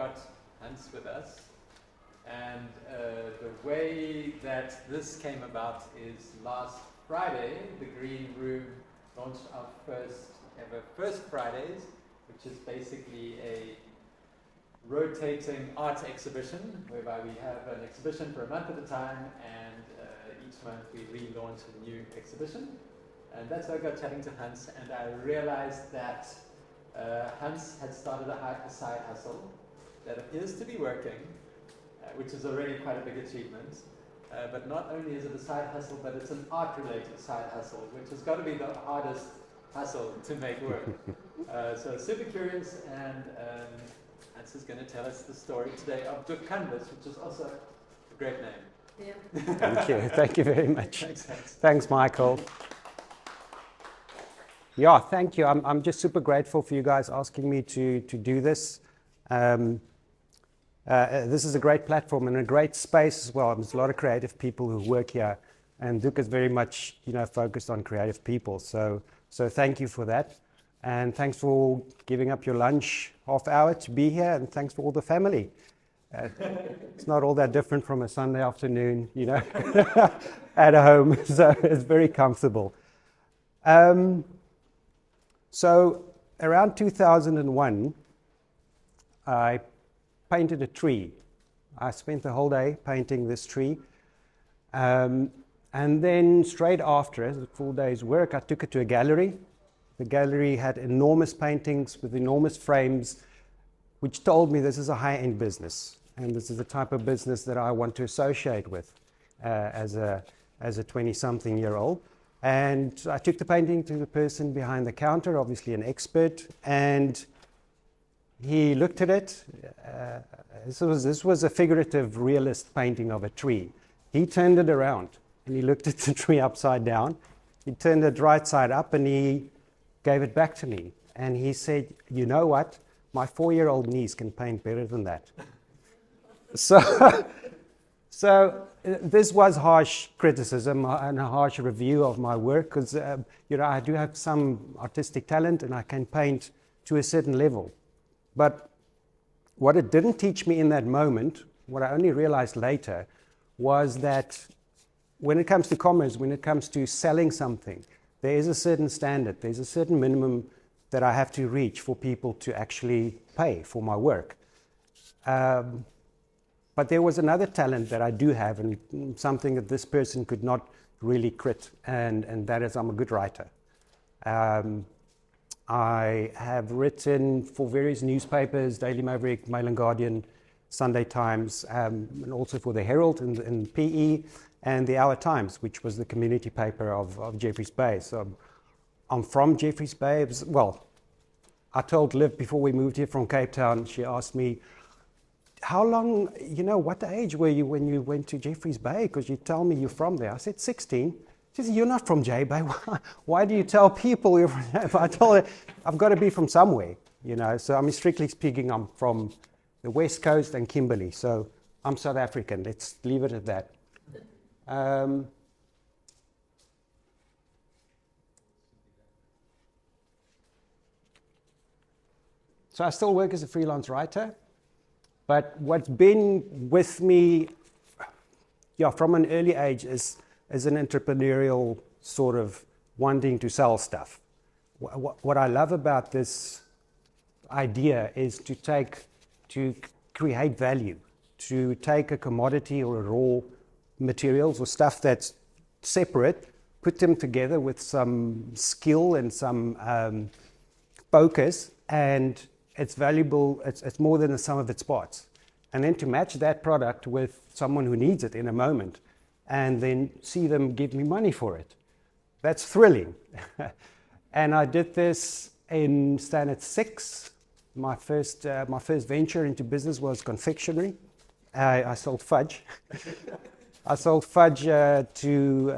got Hans with us. And the way that this came about is last Friday, the Green Room launched our first ever First Fridays, which is basically a rotating art exhibition, whereby we have an exhibition for a month at a time, and each month we relaunch a new exhibition. And that's how I got chatting to Hans, and I realized that Hans had started a side hustle that appears to be working, which is already quite a big achievement. But not only is it a side hustle, but it's an art-related side hustle, which has got to be the hardest hustle to make work. So super curious, and Hans is going to tell us the story today of Duk Canvas, which is also a great name. Yeah. Thank you very much. Thanks, Hans. Thanks, Michael. Yeah, thank you. I'm just super grateful for you guys asking me to do this. This is a great platform and a great space as well. There's a lot of creative people who work here, and Duk is very much, focused on creative people. So thank you for that, and thanks for giving up your lunch half hour to be here, and thanks for all the family. It's not all that different from a Sunday afternoon, at home. So it's very comfortable. So around 2001, I painted a tree. I spent the whole day painting this tree. And then straight after, a full day's work, I took it to a gallery. The gallery had enormous paintings with enormous frames, which told me this is a high-end business. And this is the type of business that I want to associate with as a 20-something-year-old. And I took the painting to the person behind the counter, obviously an expert, and he looked at it. This was a figurative realist painting of a tree. He turned it around and he looked at the tree upside down. He turned it right side up and he gave it back to me. And he said, "You know what? My 4-year-old niece can paint better than that." So this was harsh criticism and a harsh review of my work, because I do have some artistic talent and I can paint to a certain level. But what it didn't teach me in that moment, what I only realized later, was that when it comes to commerce, when it comes to selling something, there is a certain standard, there's a certain minimum that I have to reach for people to actually pay for my work. But there was another talent that I do have, and something that this person could not really crit, and that is I'm a good writer. I have written for various newspapers, Daily Maverick, Mail and Guardian, Sunday Times, and also for the Herald in PE, and the Hour Times, which was the community paper of Jeffreys Bay. So I'm from Jeffreys Bay. Well, I told Liv before we moved here from Cape Town, she asked me, "How long, what age were you when you went to Jeffreys Bay? Because you tell me you're from there." I said, 16. She said, "You're not from J Bay. Why do you tell people you're from J Bay?" I told her, I've got to be from somewhere, So I mean, strictly speaking, I'm from the West Coast and Kimberley. So I'm South African. Let's leave it at that. So I still work as a freelance writer. But what's been with me, from an early age is an entrepreneurial sort of wanting to sell stuff. What I love about this idea is to create value, to take a commodity or a raw materials or stuff that's separate, put them together with some skill and some focus, and it's valuable, it's more than the sum of its parts. And then to match that product with someone who needs it in a moment, and then see them give me money for it. That's thrilling. And I did this in Standard 6. My first venture into business was confectionery. I sold fudge. I sold fudge to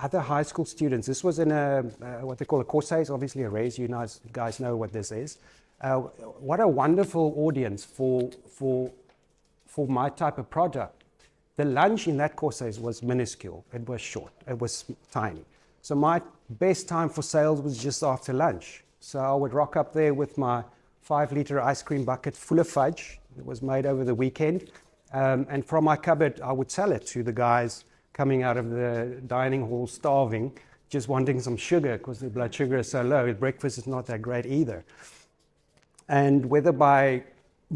other high school students. This was in what they call a courses, obviously a raise. You guys know what this is. What a wonderful audience for my type of product. The lunch in that courses was minuscule. It was short. It was tiny. So my best time for sales was just after lunch. So I would rock up there with my 5-liter ice cream bucket full of fudge. It was made over the weekend. And from my cupboard, I would sell it to the guys coming out of the dining hall starving, just wanting some sugar because their blood sugar is so low. Breakfast is not that great either. And whether by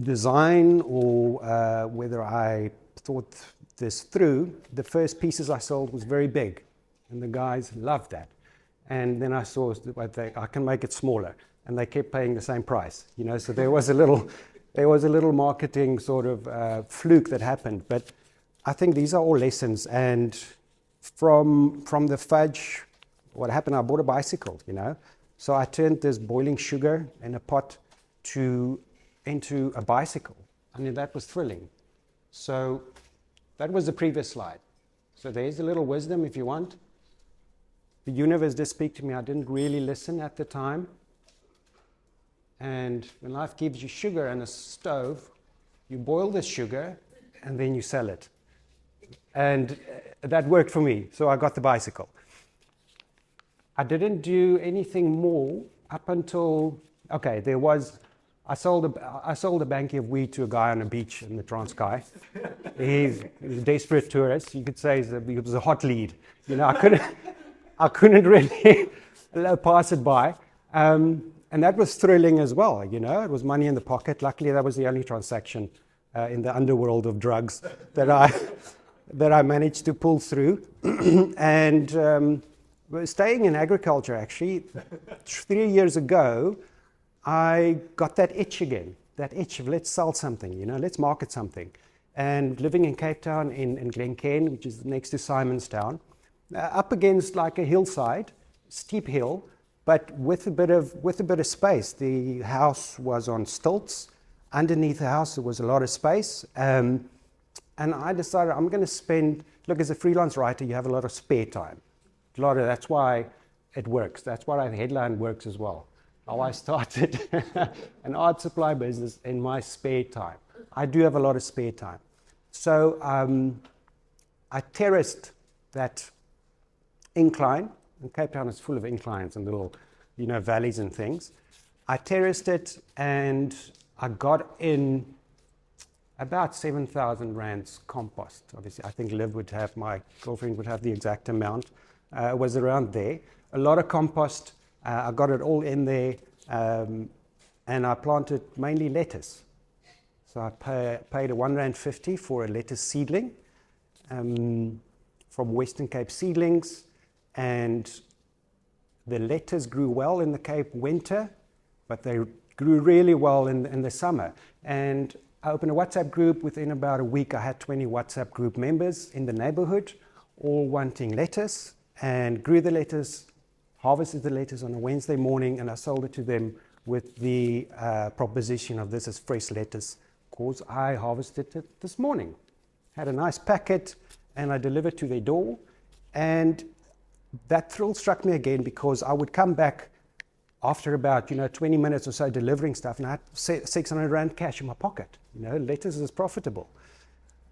design or whether I thought this through, the first pieces I sold was very big, and the guys loved that. And then I saw I can make it smaller, and they kept paying the same price. So there was a little marketing sort of fluke that happened. But I think these are all lessons. And from the fudge, what happened? I bought a bicycle. So I turned this boiling sugar in a pot into a bicycle. I mean, that was thrilling. So that was the previous slide. So there's a little wisdom if you want. The universe did speak to me. I didn't really listen at the time. And when life gives you sugar and a stove, you boil the sugar and then you sell it. And that worked for me. So I got the bicycle. I didn't do anything more up until, I sold a banky of weed to a guy on a beach in the Transkei. He's a desperate tourist. You could say he was a hot lead. I couldn't really pass it by. And that was thrilling as well. It was money in the pocket. Luckily, that was the only transaction in the underworld of drugs that I managed to pull through. And staying in agriculture, actually, 3 years ago, I got that itch again, that itch of let's sell something, let's market something. And living in Cape Town in Glencairn, which is next to Simonstown, up against like a hillside, steep hill, but with a bit of space. The house was on stilts. Underneath the house, there was a lot of space. And I decided I'm going to spend, look, as a freelance writer, you have a lot of spare time. That's why it works. That's why the headline works as well. How I started an art supply business in my spare time. I do have a lot of spare time. So I terraced that incline, and Cape Town is full of inclines and little, valleys and things. I terraced it and I got in about 7,000 rands compost. Obviously, I think my girlfriend would have the exact amount. It was around there. A lot of compost. I got it all in there, and I planted mainly lettuce. So I paid R1.50 for a lettuce seedling from Western Cape Seedlings, and the lettuce grew well in the Cape winter, but they grew really well in the summer. And I opened a WhatsApp group. Within about a week, I had 20 WhatsApp group members in the neighborhood, all wanting lettuce, and grew the lettuce, harvested the lettuce on a Wednesday morning, and I sold it to them with the proposition of this is fresh lettuce, because I harvested it this morning. Had a nice packet, and I delivered to their door. And that thrill struck me again, because I would come back after about 20 minutes or so delivering stuff, and I had 600 Rand cash in my pocket. Lettuce is profitable.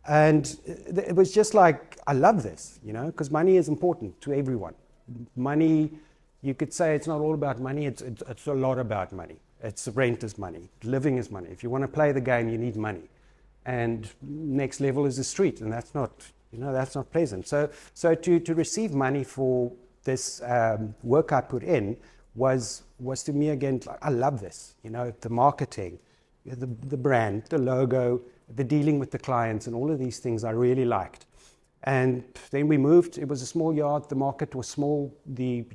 And it was just like, I love this, because money is important to everyone. Money, you could say it's not all about money, it's a lot about money. It's rent is money, living is money. If you want to play the game, you need money. And next level is the street, and that's not, that's not pleasant. So to receive money for this work I put in was to me again, I love this, the marketing, the brand, the logo, the dealing with the clients, and all of these things I really liked. And then we moved. It was a small yard. The market was small. The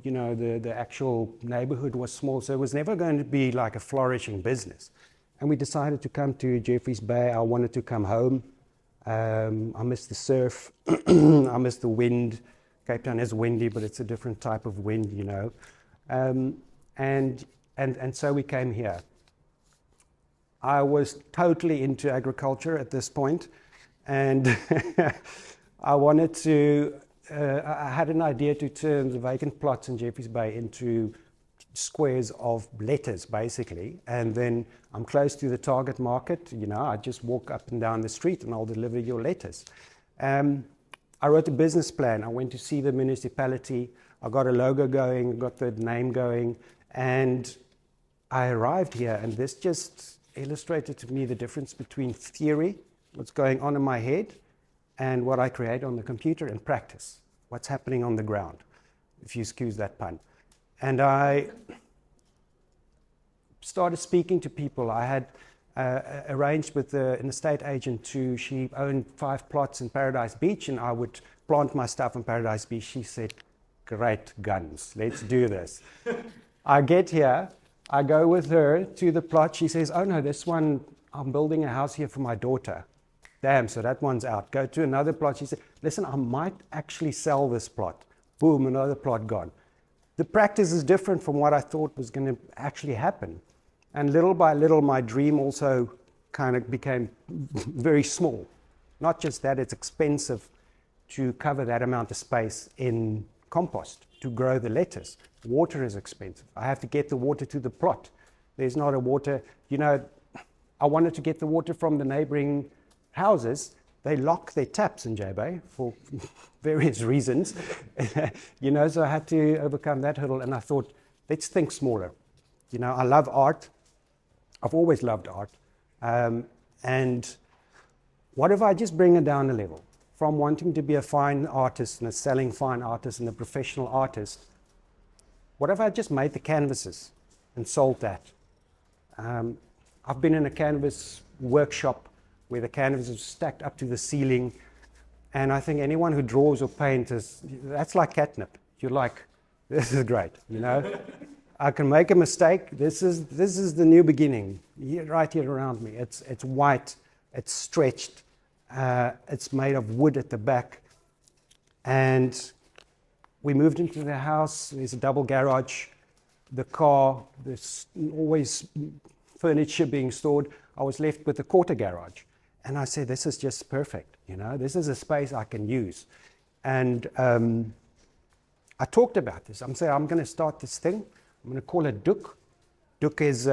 actual neighborhood was small. So it was never going to be like a flourishing business. And we decided to come to Jeffreys Bay. I wanted to come home. I miss the surf. I miss the wind. Cape Town is windy, but it's a different type of wind, And so we came here. I was totally into agriculture at this point, and I wanted to, I had an idea to turn the vacant plots in Jeffreys Bay into squares of letters, basically. And then I'm close to the target market. I just walk up and down the street and I'll deliver your letters. I wrote a business plan. I went to see the municipality. I got a logo going, got the name going. And I arrived here, and this just illustrated to me the difference between theory, what's going on in my head, and what I create on the computer, and practice, what's happening on the ground, if you excuse that pun. And I started speaking to people. I had arranged with an estate agent she owned 5 plots in Paradise Beach, and I would plant my stuff in Paradise Beach. She said, great guns, let's do this. I get here, I go with her to the plot. She says, oh no, this one, I'm building a house here for my daughter. Damn, so that one's out. Go to another plot. She said, listen, I might actually sell this plot. Boom, another plot gone. The practice is different from what I thought was going to actually happen. And little by little, my dream also kind of became very small. Not just that, it's expensive to cover that amount of space in compost to grow the lettuce. Water is expensive. I have to get the water to the plot. There's not a water, I wanted to get the water from the neighboring houses. They lock their taps in J-Bay for various reasons. So I had to overcome that hurdle, and I thought, let's think smaller. I love art. I've always loved art. And what if I just bring it down a level? From wanting to be a fine artist and a selling fine artist and a professional artist, what if I just made the canvases and sold that? I've been in a canvas workshop where the canvas is stacked up to the ceiling, and I think anyone who draws or paints, that's like catnip. You're like, this is great, I can make a mistake. This is the new beginning. Right here around me. It's white, it's stretched, it's made of wood at the back. And we moved into the house. There's a double garage. The car, there's always furniture being stored. I was left with a quarter garage. And I said, this is just perfect. This is a space I can use. And I talked about this. I'm saying, I'm going to start this thing. I'm going to call it Duk. Duk is,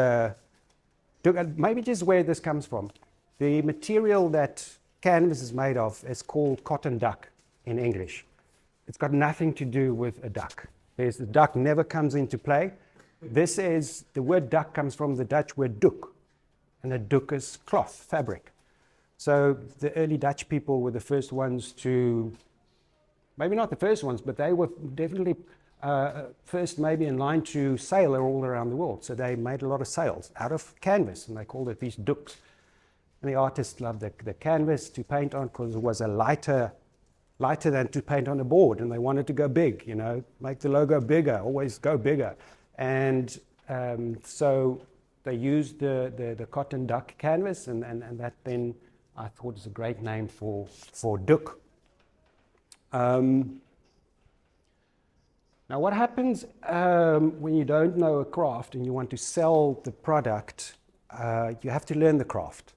maybe just where this comes from. The material that canvas is made of is called cotton duck in English. It's got nothing to do with a duck. The duck never comes into play. The word duck comes from the Dutch word doek, and a doek is cloth, fabric. So the early Dutch people were the first ones to, maybe not the first ones, but they were definitely first maybe in line to sail all around the world. So they made a lot of sails out of canvas, and they called it these doeks. And the artists loved the canvas to paint on because it was a lighter than to paint on a board, and they wanted to go big, make the logo bigger, always go bigger. And so they used the cotton duck canvas, and that then I thought is a great name for Duk. Now, what happens when you don't know a craft and you want to sell the product? You have to learn the craft.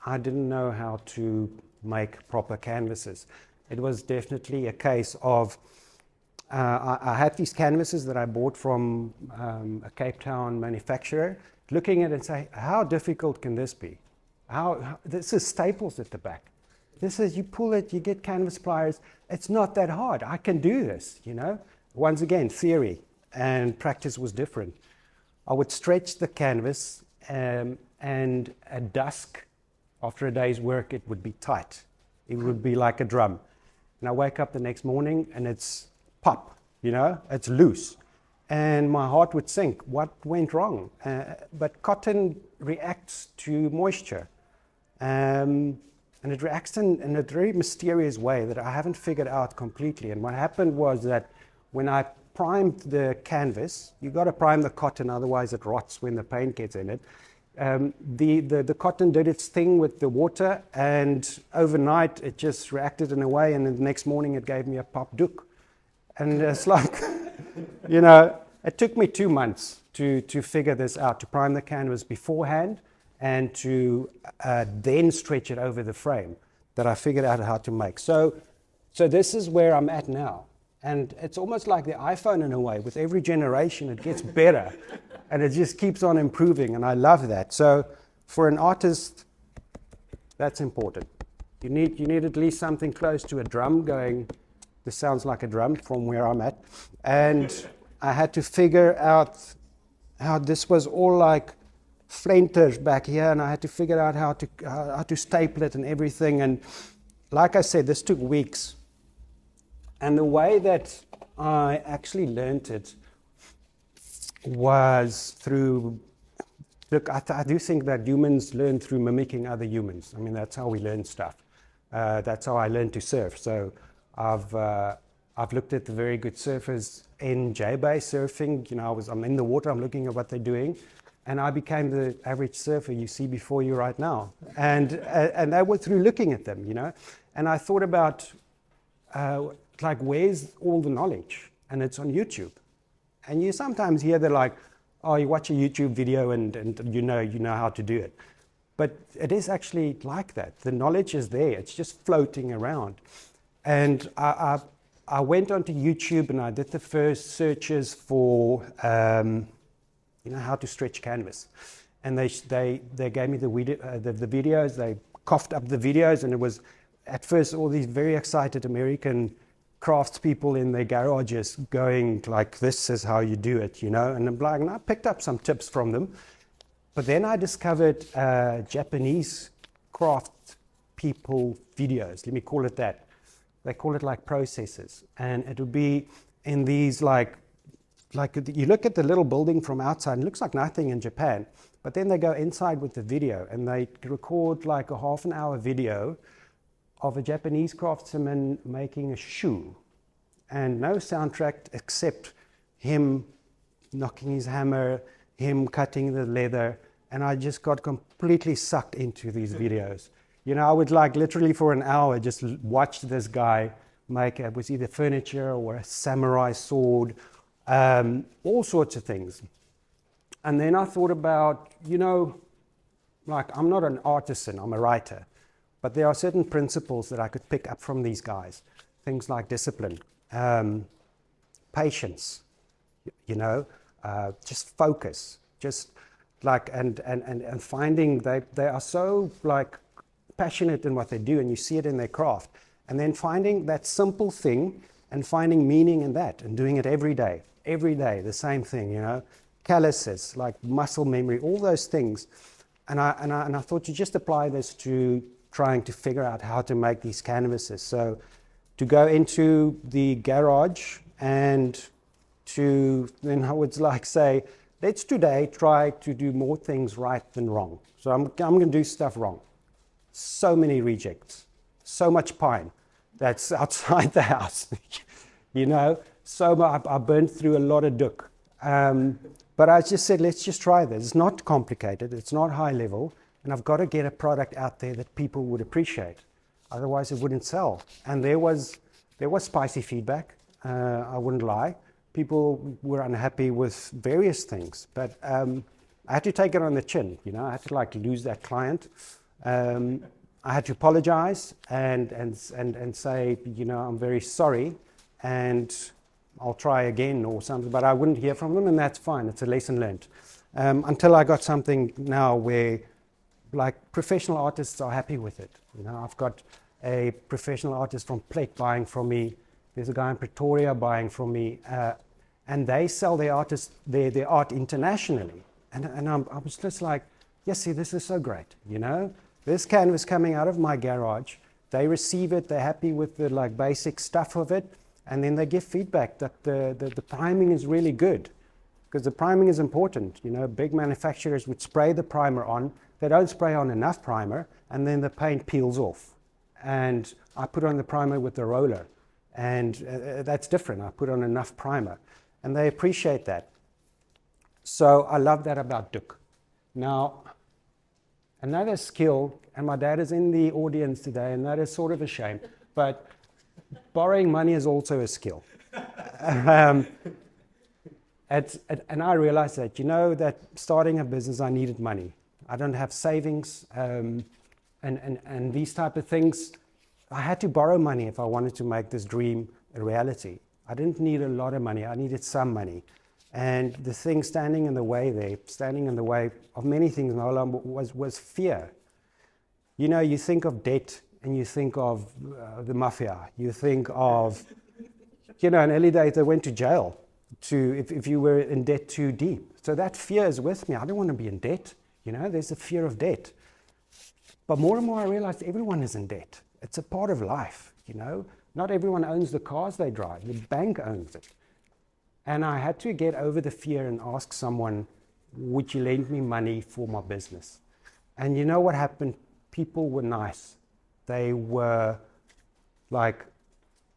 I didn't know how to make proper canvases. It was definitely a case of I had these canvases that I bought from a Cape Town manufacturer, looking at it and say, how difficult can this be? This is staples at the back. This is, you pull it, you get canvas pliers. It's not that hard. I can do this, Once again, theory and practice was different. I would stretch the canvas, and at dusk, after a day's work, it would be tight. It would be like a drum. And I wake up the next morning and it's pop, it's loose. And my heart would sink. What went wrong? But cotton reacts to moisture. And it reacts in a very mysterious way that I haven't figured out completely. And what happened was that when I primed the canvas, you've got to prime the cotton, otherwise it rots when the paint gets in it. The cotton did its thing with the water, and overnight it just reacted in a way, and the next morning it gave me a pop duk. And it's like, it took me 2 months to figure this out, to prime the canvas beforehand and to then stretch it over the frame that I figured out how to make. So this is where I'm at now. And it's almost like the iPhone in a way. With every generation, it gets better. And it just keeps on improving, and I love that. So for an artist, that's important. You need at least something close to a drum going, this sounds like a drum from where I'm at. And I had to figure out how this was all like flinters back here, and I had to figure out how to staple it and everything. And like I said, this took weeks. And the way that I actually learned it was through, look, I do think that humans learn through mimicking other humans. I mean, that's how we learn stuff. That's how I learned to surf. So I've looked at the very good surfers in J-Bay surfing. You know, I'm in the water, I'm looking at what they're doing. And I became the average surfer you see before you right now. And that was through looking at them, you know. And I thought about, like, where's all the knowledge? And it's on YouTube. And you sometimes hear they're like, oh, you watch a YouTube video and you know how to do it. But it is actually like that. The knowledge is there. It's just floating around. And I went onto YouTube and I did the first searches for, how to stretch canvas. And they gave me the videos. They coughed up the videos, and it was at first all these very excited American craftspeople in their garages going like, this is how you do it, you know. And I'm like, and I picked up some tips from them. But then I discovered Japanese craft people videos. Let me call it that. They call it like processes. And it would be in these like you look at the little building from outside, it looks like nothing in Japan. But then they go inside with the video and they record like a half an hour video of a Japanese craftsman making a shoe, and no soundtrack except him knocking his hammer, him cutting the leather, and I just got completely sucked into these videos. You know, I would like literally for an hour just watch this guy make, it was either furniture or a samurai sword, all sorts of things. And then I thought about, you know, like, I'm not an artisan, I'm a writer. But there are certain principles that I could pick up from these guys. Things like discipline, patience, you know, just focus, just like, and finding they are so like passionate in what they do, and you see it in their craft. And then finding that simple thing and finding meaning in that and doing it every day, the same thing, you know, calluses, like muscle memory, all those things. And I thought you just apply this to trying to figure out how to make these canvases. So to go into the garage and to, then I would like say, let's today try to do more things right than wrong. So I'm going to do stuff wrong. So many rejects, so much pine that's outside the house, you know. So I burned through a lot of dook. But I just said, let's just try this. It's not complicated, it's not high level. And I've got to get a product out there that people would appreciate. Otherwise, it wouldn't sell. And there was spicy feedback. I wouldn't lie. People were unhappy with various things. But I had to take it on the chin. You know, I had to like lose that client. I had to apologize and say, you know, I'm very sorry, and I'll try again or something. But I wouldn't hear from them, and that's fine. It's a lesson learned. Until I got something now where, like, professional artists are happy with it. You know, I've got a professional artist from Plate buying from me. There's a guy in Pretoria buying from me, and they sell their art internationally. And I was just like, yes, see, this is so great. You know, this canvas coming out of my garage, they receive it, they're happy with the like basic stuff of it, and then they give feedback that the priming is really good, because the priming is important. You know, big manufacturers would spray the primer on. They don't spray on enough primer, and then the paint peels off. And I put on the primer with the roller, and that's different. I put on enough primer, and they appreciate that. So I love that about Duk. Now, another skill, and my dad is in the audience today, and that is sort of a shame, but borrowing money is also a skill. And I realized that, you know, that starting a business, I needed money. I don't have savings, and these type of things. I had to borrow money if I wanted to make this dream a reality. I didn't need a lot of money. I needed some money. And the thing standing in the way of many things no longer was fear. You know, you think of debt and you think of the mafia. You think of, you know, in early days they went to jail. if you were in debt too deep. So that fear is with me. I don't want to be in debt. You know, there's a fear of debt. But more and more I realized everyone is in debt. It's a part of life, you know. Not everyone owns the cars they drive. The bank owns it. And I had to get over the fear and ask someone, would you lend me money for my business? And you know what happened? People were nice. They were like,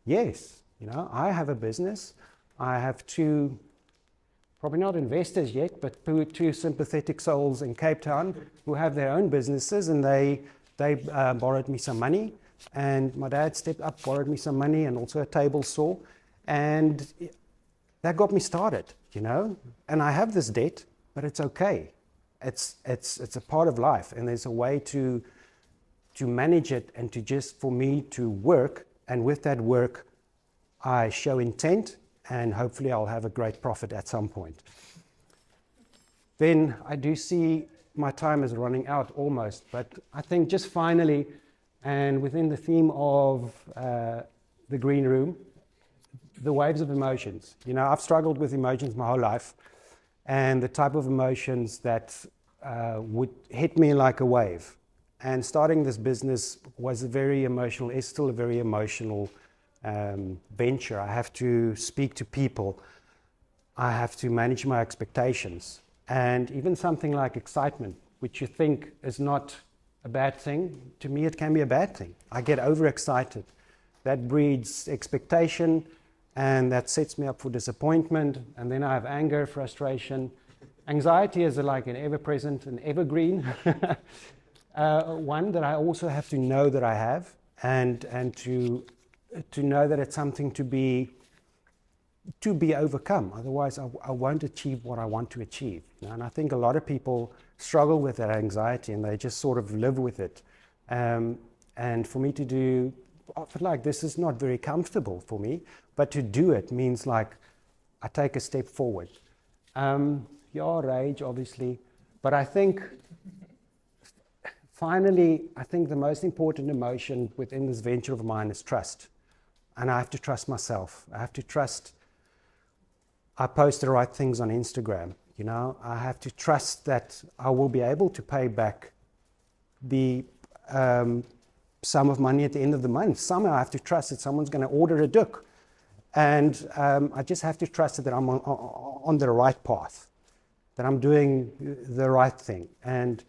yes, you know, I have a business. I have two, probably not investors yet, but two sympathetic souls in Cape Town who have their own businesses, and they borrowed me some money. And my dad stepped up, borrowed me some money and also a table saw. And that got me started, you know. And I have this debt, but it's okay. It's a part of life, and there's a way to manage it and to just for me to work. And with that work, I show intent, and hopefully I'll have a great profit at some point. Then I do see my time is running out almost, but I think just finally, and within the theme of the green room, the waves of emotions. You know, I've struggled with emotions my whole life, and the type of emotions that would hit me like a wave. And starting this business was a very emotional, is still a very emotional venture. I have to speak to people. I have to manage my expectations. And even something like excitement, which you think is not a bad thing, to me it can be a bad thing. I get overexcited. That breeds expectation, and that sets me up for disappointment. And then I have anger, frustration. Anxiety is like an ever-present, an evergreen one that I also have to know that I have, and to know that it's something to be overcome. Otherwise, I won't achieve what I want to achieve. You know? And I think a lot of people struggle with that anxiety, and they just sort of live with it. And for me to do, like, this is not very comfortable for me, but to do it means like I take a step forward. Rage, obviously, but I think finally, I think the most important emotion within this venture of mine is trust. And I have to trust myself. I have to trust I post the right things on Instagram. You know, I have to trust that I will be able to pay back the sum of money at the end of the month. Somehow I have to trust that someone's going to order a duk. And I just have to trust that I'm on the right path, that I'm doing the right thing. And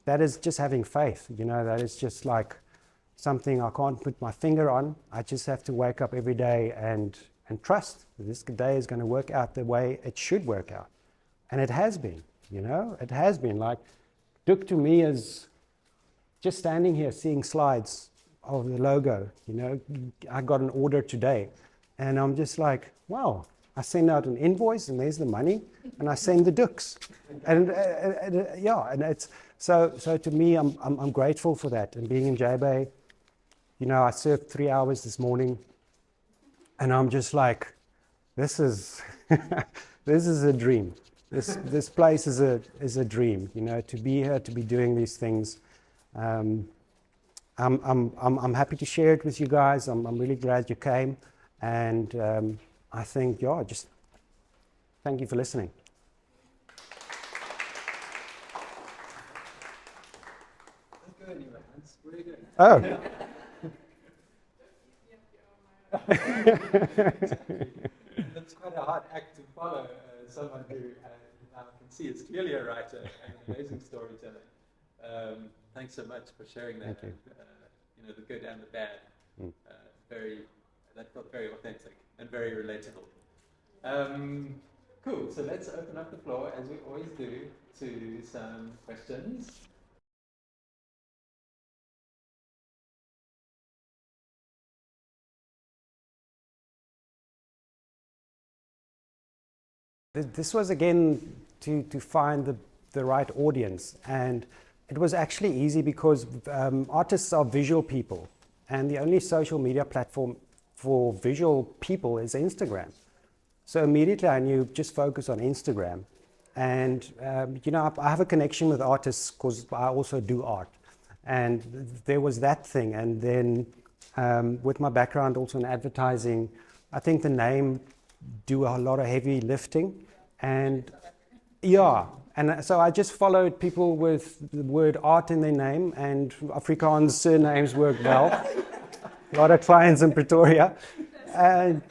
that is just having faith, you know, that is just like something I can't put my finger on. I just have to wake up every day and trust that this day is going to work out the way it should work out. And it has been, you know, it has been. Like, Duk to me is just standing here seeing slides of the logo, you know. I got an order today, and I'm just like, wow. I send out an invoice, and there's the money, and I send the Duks. And yeah, and it's so to me, I'm grateful for that. And being in J-Bay, you know, I served 3 hours this morning, and I'm just like, this is this is a dream. This place is a dream, you know, to be here, to be doing these things. I'm happy to share it with you guys. I'm really glad you came, and I think, yeah, just thank you for listening. Don't go anywhere, Hans. Where are you going? Oh. That's quite a hard act to follow, someone who I can see is clearly a writer and an amazing storyteller. Thanks so much for sharing that. Thank you. You know, the good and the bad. That felt very authentic and very relatable. Cool, so let's open up the floor, as we always do, to some questions. This was, again, to find the right audience. And it was actually easy because artists are visual people. And the only social media platform for visual people is Instagram. So immediately I knew just focus on Instagram. And, you know, I have a connection with artists because I also do art. And there was that thing. And then with my background also in advertising, I think the name do a lot of heavy lifting. And yeah, and so I just followed people with the word art in their name, and Afrikaans surnames work well. A lot of clients in Pretoria. And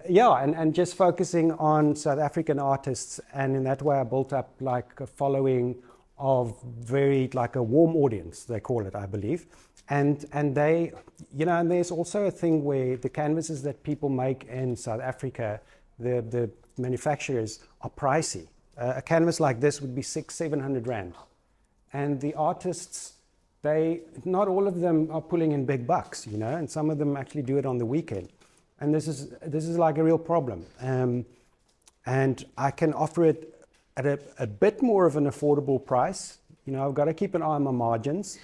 yeah, and just focusing on South African artists, and in that way I built up like a following of very, like a warm audience, they call it, I believe. And they, you know, and there's also a thing where the canvases that people make in South Africa, the manufacturers, are pricey. A canvas like this would be 600-700 rand. And the artists, not all of them are pulling in big bucks, you know, and some of them actually do it on the weekend. And this is like a real problem. And I can offer it at a bit more of an affordable price. You know, I've got to keep an eye on my margins.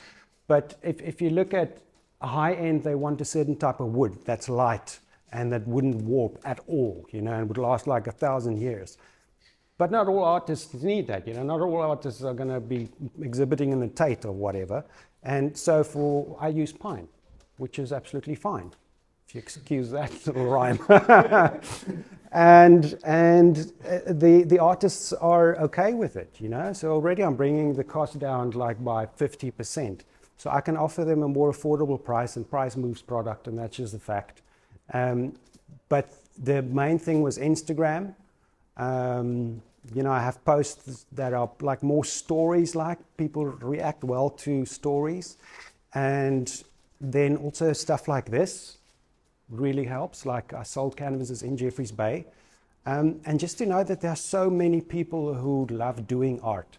But if you look at a high end, they want a certain type of wood that's light and that wouldn't warp at all, you know, and would last like 1,000 years. But not all artists need that, you know. Not all artists are going to be exhibiting in the Tate or whatever. And so I use pine, which is absolutely fine, if you excuse that little rhyme. and the artists are okay with it, you know. So already I'm bringing the cost down like by 50%. So I can offer them a more affordable price, and price moves product, and that's just a fact. But the main thing was Instagram. You know, I have posts that are like more stories, like people react well to stories. And then also stuff like this really helps. Like I sold canvases in Jeffreys Bay. And just to know that there are so many people who love doing art,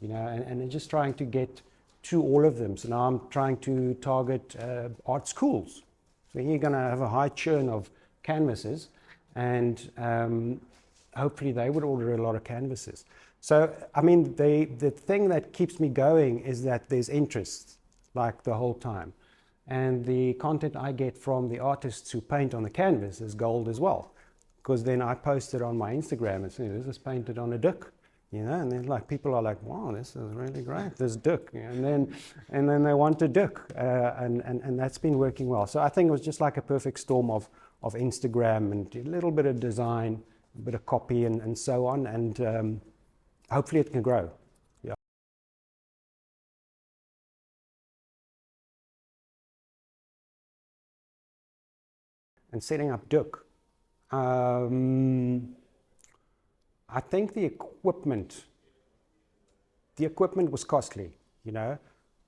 you know, and just trying to get to all of them. So now I'm trying to target art schools. So you're going to have a high churn of canvases, and hopefully they would order a lot of canvases. So, I mean, the thing that keeps me going is that there's interest, like the whole time. And the content I get from the artists who paint on the canvas is gold as well. Because then I post it on my Instagram and say, this is painted on a duck. You know, and then like people are like, wow, this is really great, this duck. And then they want a duck. And that's been working well. So I think it was just like a perfect storm of Instagram and a little bit of design, a bit of copy and so on. And hopefully it can grow. Yeah. And setting up duck. I think the equipment was costly, you know.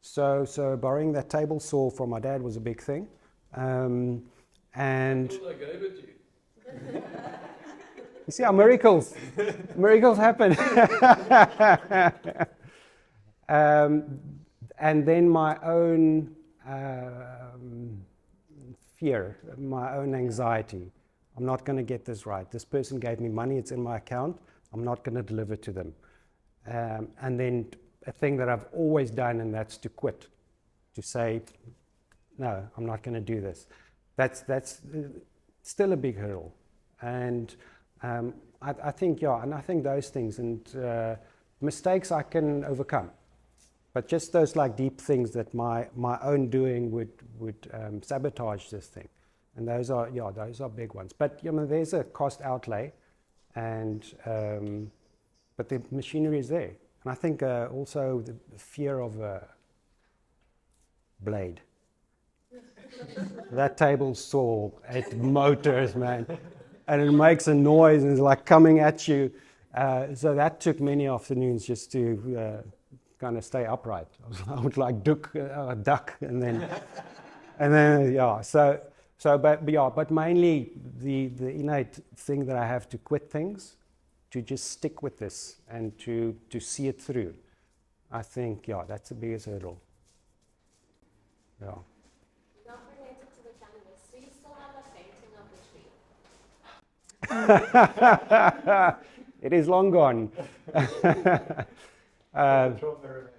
So borrowing that table saw from my dad was a big thing. And I gave it to you. You see how miracles happen. And then my own fear, my own anxiety. I'm not going to get this right. This person gave me money, it's in my account. I'm not going to deliver to them. And then a thing that I've always done, and that's to quit. To say, no, I'm not going to do this. That's still a big hurdle. And I think, yeah, and I think those things and mistakes I can overcome. But just those like deep things that my own doing would sabotage this thing. And those are big ones. But you know, there's a cost outlay, and but the machinery is there. And I think also the fear of a blade. That table saw, it motors, man, and it makes a noise and it's like coming at you. So that took many afternoons just to kind of stay upright. I would like duck, and then yeah. But mainly the innate thing that I have to quit things, to just stick with this and to see it through. I think, yeah, that's the biggest hurdle. Yeah. Not related to the canvas, do you still have a painting of the tree? It is long gone. The trauma remains.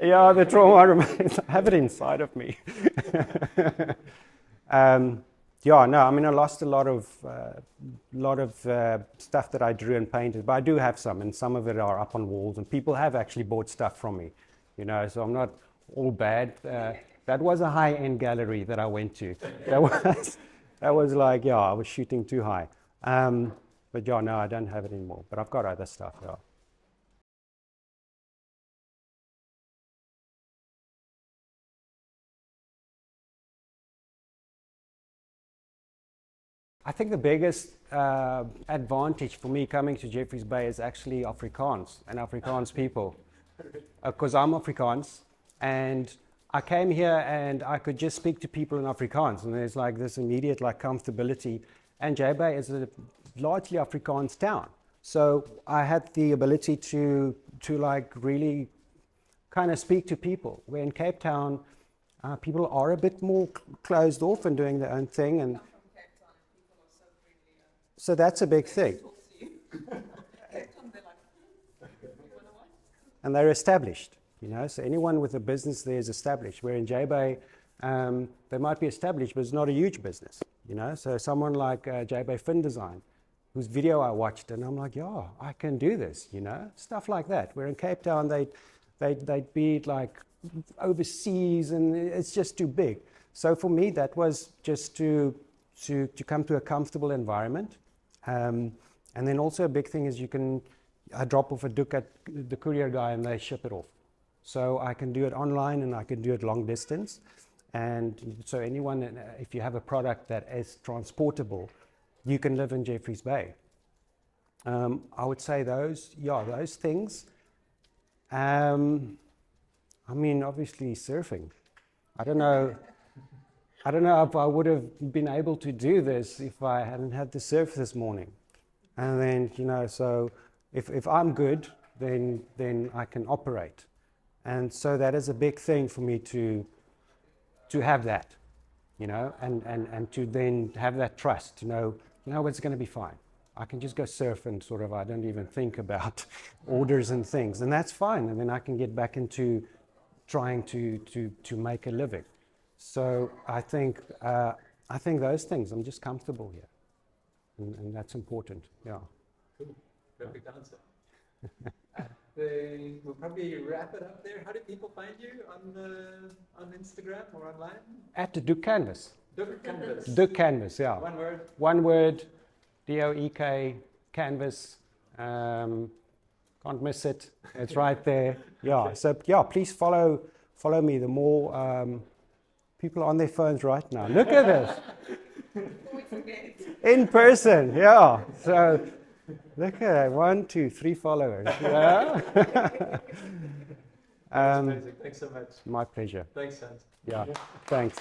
Yeah, the trauma remains. I have it inside of me. Yeah, no, I mean, I lost a lot of stuff that I drew and painted, but I do have some, and some of it are up on walls, and people have actually bought stuff from me, you know, so I'm not all bad. That was a high-end gallery that I went to. That was like, yeah, I was shooting too high. But yeah, no, I don't have it anymore. But I've got other stuff, yeah. I think the biggest advantage for me coming to Jeffreys Bay is actually Afrikaans and Afrikaans people. Because I'm Afrikaans, and I came here and I could just speak to people in Afrikaans, and there's like this immediate like comfortability. And J Bay is a largely Afrikaans town, so I had the ability to like really kind of speak to people. Where in Cape Town, people are a bit more closed off and doing their own thing, and so that's a big thing. And they're established, you know, so anyone with a business there is established. Where in J-Bay, they might be established, but it's not a huge business, you know. So someone like J-Bay Fin Design, whose video I watched, and I'm like, yeah, I can do this, you know, stuff like that. Where in Cape Town, they'd be like overseas, and it's just too big. So for me, that was just to come to a comfortable environment. And then also a big thing is I drop off a doek at the courier guy and they ship it off. So I can do it online and I can do it long distance. And so anyone, if you have a product that is transportable, you can live in Jeffreys Bay. I would say those things. I mean, obviously surfing. I don't know if I would have been able to do this if I hadn't had the surf this morning. And then, you know, so if I'm good, then I can operate. And so that is a big thing for me to have that, you know, and to then have that trust to know, you know, it's going to be fine. I can just go surf and sort of, I don't even think about orders and things, and that's fine. And then I can get back into trying to make a living. So I think those things, I'm just comfortable here, and that's important. Yeah. Cool. Perfect answer. We'll probably wrap it up there. How do people find you on Instagram or online? At the Doek Canvas. Doek Canvas. Doek Canvas, yeah. One word. One word. DOEK Canvas. Can't miss it. It's right there. Yeah. So yeah, please follow me. The more people are on their phones right now. Look at this. In person, yeah. So look at that. 1, 2, 3 followers. Yeah. Amazing. Thanks so much. My pleasure. Thanks, Hans. Yeah. Thanks.